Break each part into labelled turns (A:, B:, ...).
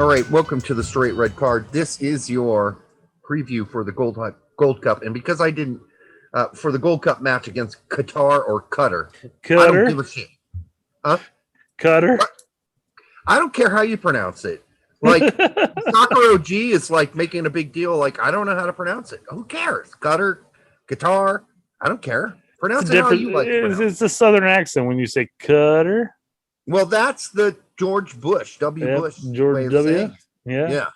A: All right, welcome to the Straight Red Card. This is your preview for the Gold Cup, and because I didn't for the Gold Cup match against Qatar or Qatar, I don't give a shit. Huh?
B: Qatar.
A: I don't care how you pronounce it. Like Soccer OG is like making a big deal. Like I don't know how to pronounce it. Who cares? Qatar. I don't care. Pronounce it how you like.
B: It's a southern accent when you say Qatar.
A: Well, that's the George Bush, Bush.
B: George W.
A: Yeah.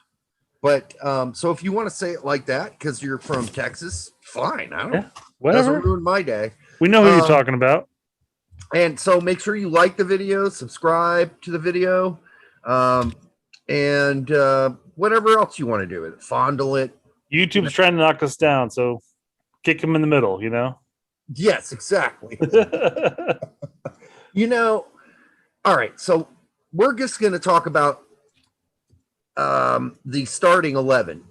A: But so if you want to say it like that because you're from Texas, fine. I don't.
B: Whatever.
A: Doesn't ruin my day.
B: We know who you're talking about.
A: And so make sure you like the video, subscribe to the video, and whatever else you want to do with it. Fondle it.
B: YouTube's trying to knock us down, so kick them in the middle, you know?
A: Yes, exactly. All right, so we're just going to talk about the starting 11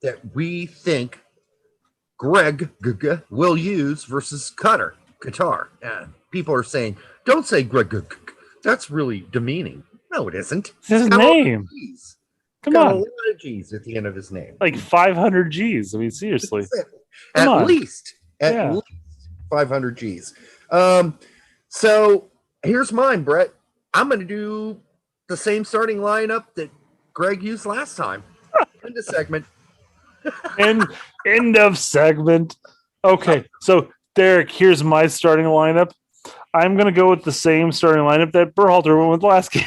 A: that we think Gregg will use versus Qatar. People are saying, don't say Gregg. That's really demeaning. No, it isn't.
B: It's his name. Come on.
A: A lot of G's at the end of his name.
B: Like 500 G's. I mean, seriously.
A: At least 500 G's. So here's mine, Brett. I'm going to do the same starting lineup that Gregg used last time. End of segment.
B: End of segment. Okay, so Derek, here's my starting lineup. I'm going to go with the same starting lineup that Berhalter went with last game.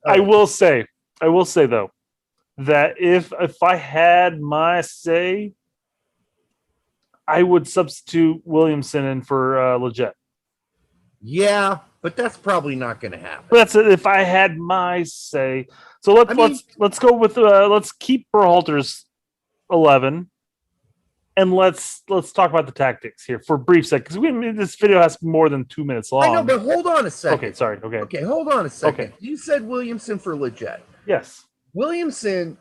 B: I will say though that if I had my say, I would substitute Williamson in for Leggett.
A: Yeah, but that's probably not going to happen.
B: But that's it. If I had my say, so let's go with let's keep Berhalter's 11, and let's talk about the tactics here for a brief second because this video has more than 2 minutes long.
A: I know, but hold on a second.
B: Okay, sorry.
A: Okay, hold on a second.
B: Okay.
A: You said Williamson for Leggett.
B: Yes.
A: Williamson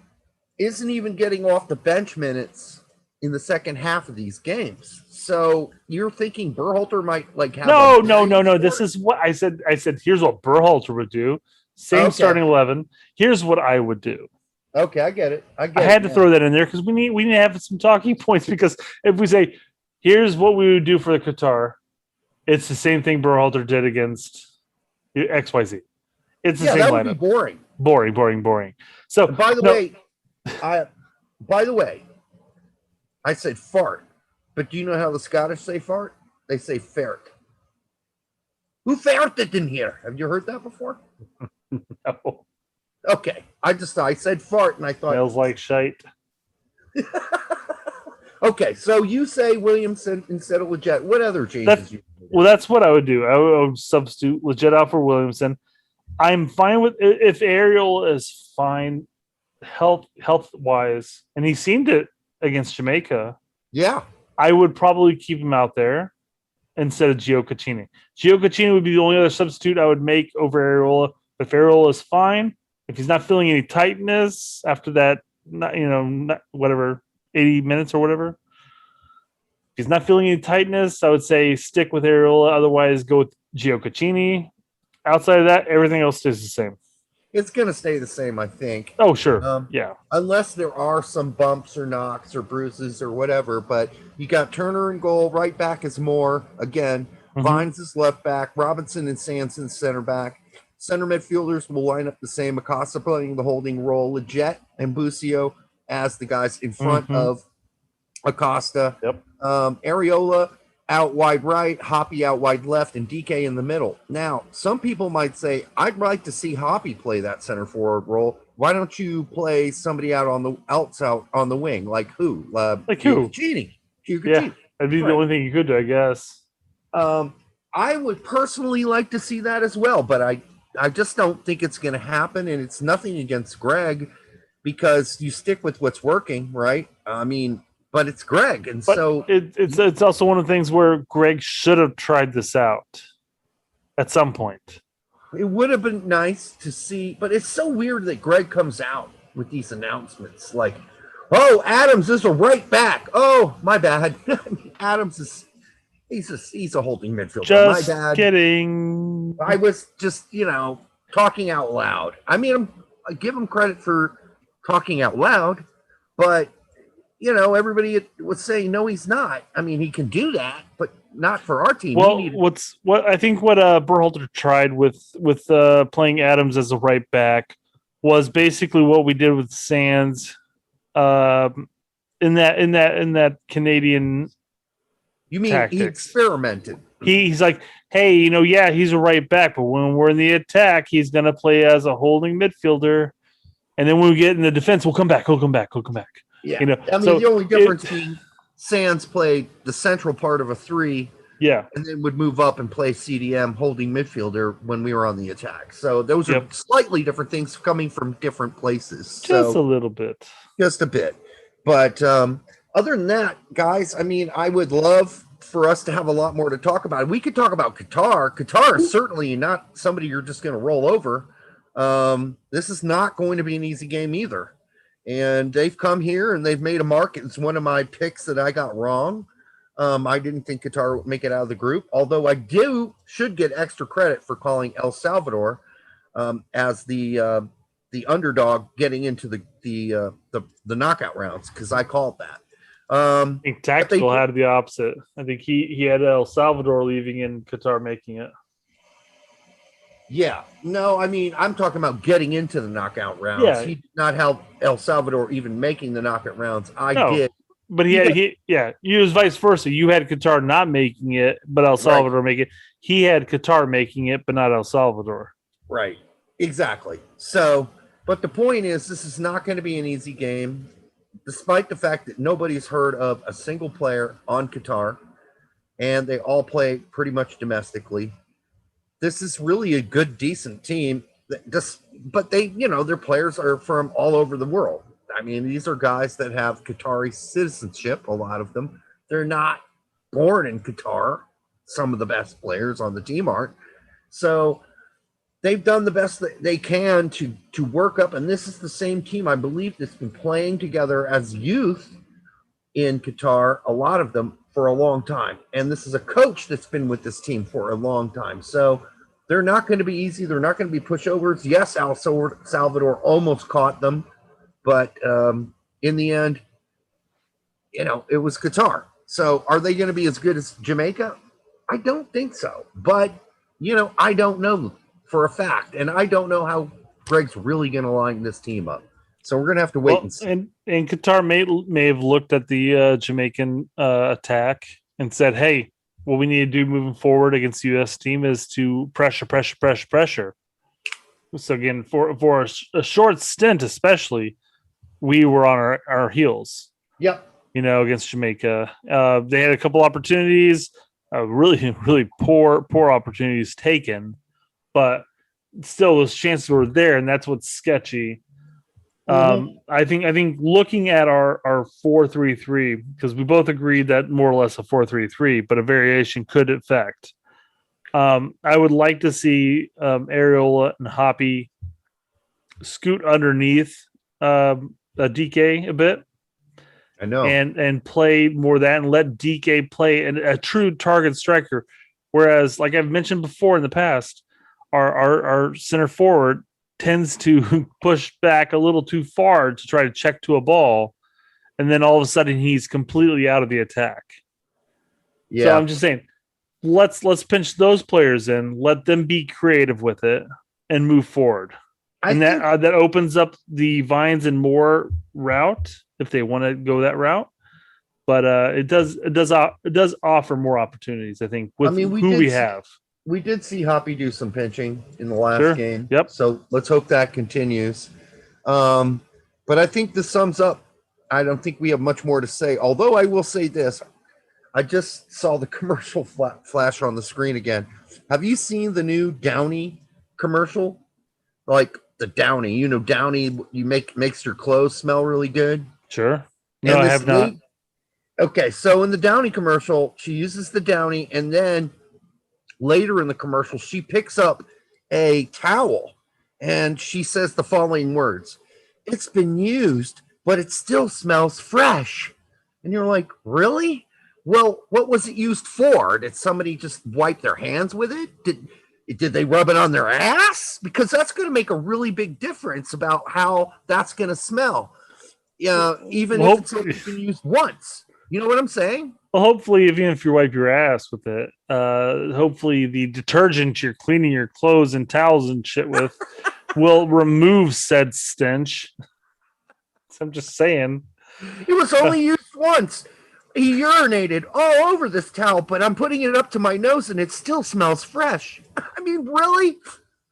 A: isn't even getting off the bench minutes in the second half of these games. So you're thinking Berhalter might have
B: No. This is what I said. I said, here's what Berhalter would do. Same starting 11. Here's what I would do.
A: Okay, I get it. I
B: had to throw that in there because we need to have some talking points because if we say, here's what we would do for the Qatar, it's the same thing Berhalter did against XYZ. It's the same
A: that
B: lineup.
A: Would be boring.
B: Boring. So
A: by the way, I said fart, but do you know how the Scottish say fart? They say fart. Who farted in here? Have you heard that before?
B: No.
A: Okay, I said fart, and I thought
B: smells like shite.
A: Okay, so you say Williamson instead of Leggett. What other changes?
B: That's what I would do. I would substitute Leggett out for Williamson. I'm fine with if Ariel is fine, health wise, and he seemed it against Jamaica.
A: Yeah,
B: I would probably keep him out there instead of Gio Caccini. Gio Caccini would be the only other substitute I would make over Areola. If Areola is fine, if he's not feeling any tightness after that, 80 minutes or whatever. If he's not feeling any tightness, I would say stick with Areola. Otherwise, go with Gio Caccini. Outside of that, everything else stays the same.
A: It's going to stay the same, I think.
B: Oh, sure. Yeah.
A: Unless there are some bumps or knocks or bruises or whatever. But you got Turner in goal. Right back is Moore. Again, Vines is left back. Robinson and Sanson center back. Center midfielders will line up the same. Acosta playing the holding role. Leggett and Busio as the guys in front of Acosta.
B: Yep.
A: Areola out wide right, Hoppy out wide left, and DK in the middle. Now, some people might say, I'd like to see Hoppy play that center forward role. Why don't you play somebody out on the wing? Like who?
B: Like who?
A: Caccini.
B: Yeah, that'd be the only thing you could do, I guess.
A: I would personally like to see that as well, but I just don't think it's going to happen, and it's nothing against Gregg because you stick with what's working, right? I mean, but it's Gregg, and so
B: it's also one of the things where Gregg should have tried this out at some point.
A: It would have been nice to see, but it's so weird that Gregg comes out with these announcements like, "Oh, Adams is a right back." Oh, my bad. Adams is He's a holding midfielder.
B: Just
A: My bad.
B: kidding.
A: I was just, talking out loud. I mean, I give him credit for talking out loud, but everybody was saying no, he's not. I mean, he can do that, but not for our team.
B: Well, what Berhalter tried with playing Adams as a right back was basically what we did with Sands, in that Canadian.
A: You mean
B: tactics.
A: He experimented?
B: He's like, hey, he's a right back, but when we're in the attack, he's going to play as a holding midfielder, and then when we get in the defense, he'll come back.
A: Yeah, I mean, the only difference being Sands played the central part of a 3.
B: Yeah.
A: And then would move up and play CDM holding midfielder when we were on the attack. So those are slightly different things coming from different places.
B: Just a little bit.
A: Just a bit. But other than that, guys, I mean, I would love for us to have a lot more to talk about. We could talk about Qatar. Qatar is certainly not somebody you're just going to roll over. This is not going to be an easy game either. And they've come here and they've made a mark. It's one of my picks that I got wrong. I didn't think Qatar would make it out of the group, although I should get extra credit for calling El Salvador as the underdog getting into the knockout rounds, because I called that.
B: I think Tactical had the opposite. I think he had El Salvador leaving and Qatar making it.
A: Yeah, no, I mean, I'm talking about getting into the knockout rounds.
B: Yeah.
A: He did not help El Salvador even making the knockout rounds. I did.
B: But he was vice versa. You had Qatar not making it, but El Salvador make it. He had Qatar making it, but not El Salvador.
A: Right. Exactly. So, but the point is, this is not going to be an easy game, despite the fact that nobody's heard of a single player on Qatar, and they all play pretty much domestically. This is really a good, decent team. But they, their players are from all over the world. I mean, these are guys that have Qatari citizenship, a lot of them. They're not born in Qatar. Some of the best players on the team aren't. So they've done the best that they can to work up. And this is the same team, I believe, that's been playing together as youth in Qatar, a lot of them, for a long time. And this is a coach that's been with this team for a long time. So they're not going to be easy. They're not going to be pushovers. Yes, El Salvador almost caught them. But in the end, it was Qatar. So are they going to be as good as Jamaica? I don't think so. But, I don't know for a fact. And I don't know how Gregg's really going to line this team up. So we're going to have to wait and see.
B: And Qatar may have looked at the Jamaican attack and said, hey, what we need to do moving forward against the U.S. team is to pressure. So again, for a short stint especially, we were on our heels.
A: Yep.
B: Against Jamaica. They had a couple opportunities, really, really poor opportunities taken, but still those chances were there, and that's what's sketchy. I think looking at our 4-3-3, because we both agreed that more or less a 4-3-3, but a variation could affect. I would like to see Areola and Hoppy scoot underneath DK a bit.
A: I know.
B: And play more of that and let DK play a true target striker. Whereas, like I've mentioned before in the past, our center forward tends to push back a little too far to try to check to a ball, and then all of a sudden he's completely out of the attack. Yeah. So I'm just saying, let's pinch those players in, let them be creative with it, and move forward. That opens up the Vines and Moore route if they want to go that route. But it does offer more opportunities, I think, with who we have.
A: We did see Hoppy do some pinching in the last game.
B: Yep.
A: So let's hope that continues. But I think this sums up. I don't think we have much more to say. Although I will say this. I just saw the commercial flash on the screen again. Have you seen the new Downy commercial? Like the Downy, Downy, makes your clothes smell really good.
B: Sure. No, I have not.
A: Okay, so in the Downy commercial, she uses the Downy, and then later in the commercial, she picks up a towel, and she says the following words: "It's been used, but it still smells fresh." And you're like, really? Well, what was it used for? Did somebody just wipe their hands with it? Did they rub it on their ass? Because that's going to make a really big difference about how that's going to smell. Yeah, even if it's only been used once. You know what I'm saying?
B: Well, hopefully, even if you wipe your ass with it, hopefully the detergent you're cleaning your clothes and towels and shit with will remove said stench. So I'm just saying.
A: It was only used once. He urinated all over this towel, but I'm putting it up to my nose and it still smells fresh. I mean, really?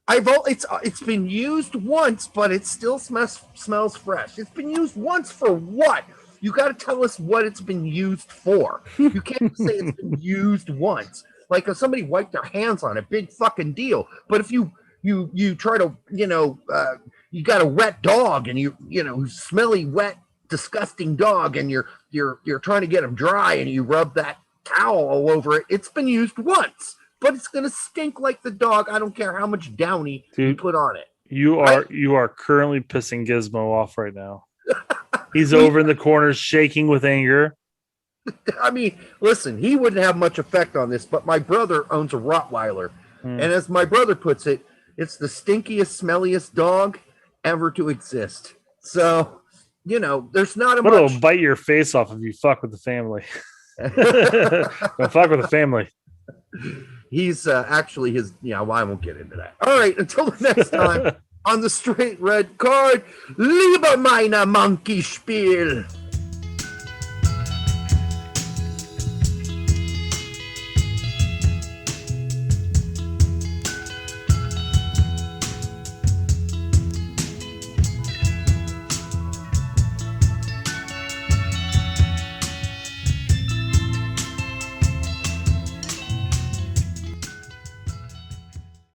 A: It's been used once, but it still smells fresh. It's been used once for what? You got to tell us what it's been used for. You can't say it's been used once. Like if somebody wiped their hands on it, big fucking deal. But if you try to, you got a wet dog and you smelly, wet, disgusting dog, and you're trying to get him dry, and you rub that towel all over it. It's been used once, but it's gonna stink like the dog. I don't care how much Downy you put on it.
B: You are currently pissing Gizmo off right now. He's over in the corner shaking with anger.
A: I mean, listen, he wouldn't have much effect on this, but my brother owns a Rottweiler, and as my brother puts it, it's the stinkiest, smelliest dog ever to exist. So, there's not a
B: but
A: much.
B: It'll bite your face off if you fuck with the family. Don't fuck with the family.
A: He's actually his. Yeah, well, I won't get into that. All right, until the next time on the Straight Red Card, Lieber meine Monkey Spiel.